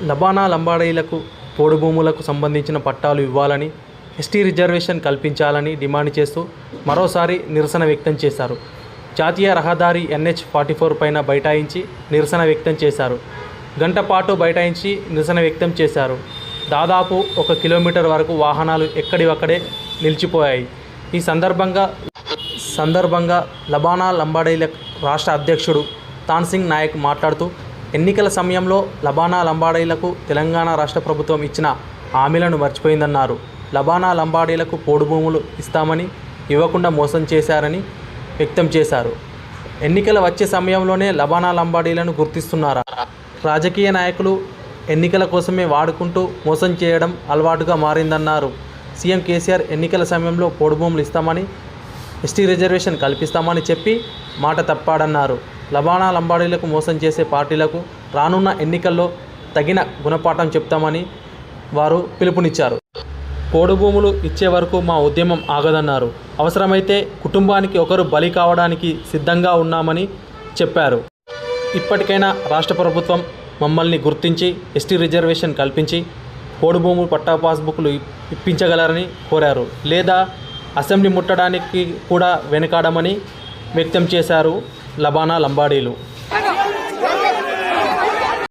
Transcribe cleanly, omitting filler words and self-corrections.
లబానా లంబాడీలకు పోడు భూములకు సంబంధించిన పట్టాలు ఇవ్వాలని, ఎస్టీ రిజర్వేషన్ కల్పించాలని డిమాండ్ చేస్తూ మరోసారి నిరసన వ్యక్తం చేశారు. జాతీయ రహదారి NH-44 పైన బైఠాయించి నిరసన వ్యక్తం చేశారు. గంట పాటు బైఠాయించి నిరసన వ్యక్తం చేశారు. దాదాపు 1 కిలోమీటర్ వరకు వాహనాలు ఎక్కడివక్కడే నిలిచిపోయాయి. ఈ సందర్భంగా లబానా లంబాడీల రాష్ట్ర అధ్యక్షుడు తాన్సింగ్ నాయక్ మాట్లాడుతూ, ఎన్నికల సమయంలో లబానా లంబాడీలకు తెలంగాణ రాష్ట్ర ప్రభుత్వం ఇచ్చిన హామీలను మర్చిపోయిందన్నారు. లబానా లంబాడీలకు పోడు భూములు ఇస్తామని ఇవ్వకుండా మోసం చేశారని వ్యక్తం చేశారు. ఎన్నికలు వచ్చే సమయంలోనే లబానా లంబాడీలను గుర్తిస్తున్నారా? రాజకీయ నాయకులు ఎన్నికల కోసమే వాడుకుంటూ మోసం చేయడం అలవాటుగా మారిందన్నారు. సీఎం కేసీఆర్ ఎన్నికల సమయంలో పోడు భూములు ఇస్తామని, ఎస్టీ రిజర్వేషన్ కల్పిస్తామని చెప్పి మాట తప్పాడన్నారు. లబానా లంబాడీలకు మోసం చేసే పార్టీలకు రానున్న ఎన్నికల్లో తగిన గుణపాఠం చెప్తామని వారు పిలుపునిచ్చారు. పోడు భూములు ఇచ్చే వరకు మా ఉద్యమం ఆగదన్నారు. అవసరమైతే కుటుంబానికి ఒకరు బలి కావడానికి సిద్ధంగా ఉన్నామని చెప్పారు. ఇప్పటికైనా రాష్ట్ర ప్రభుత్వం మమ్మల్ని గుర్తించి ఎస్టీ రిజర్వేషన్ కల్పించి పోడు భూములు పట్టా పాస్బుక్లు ఇప్పించగలరని కోరారు. లేదా అసెంబ్లీ ముట్టడానికి కూడా వెనుకాడమని వ్యక్తం చేశారు లబానా లంబాడీలు.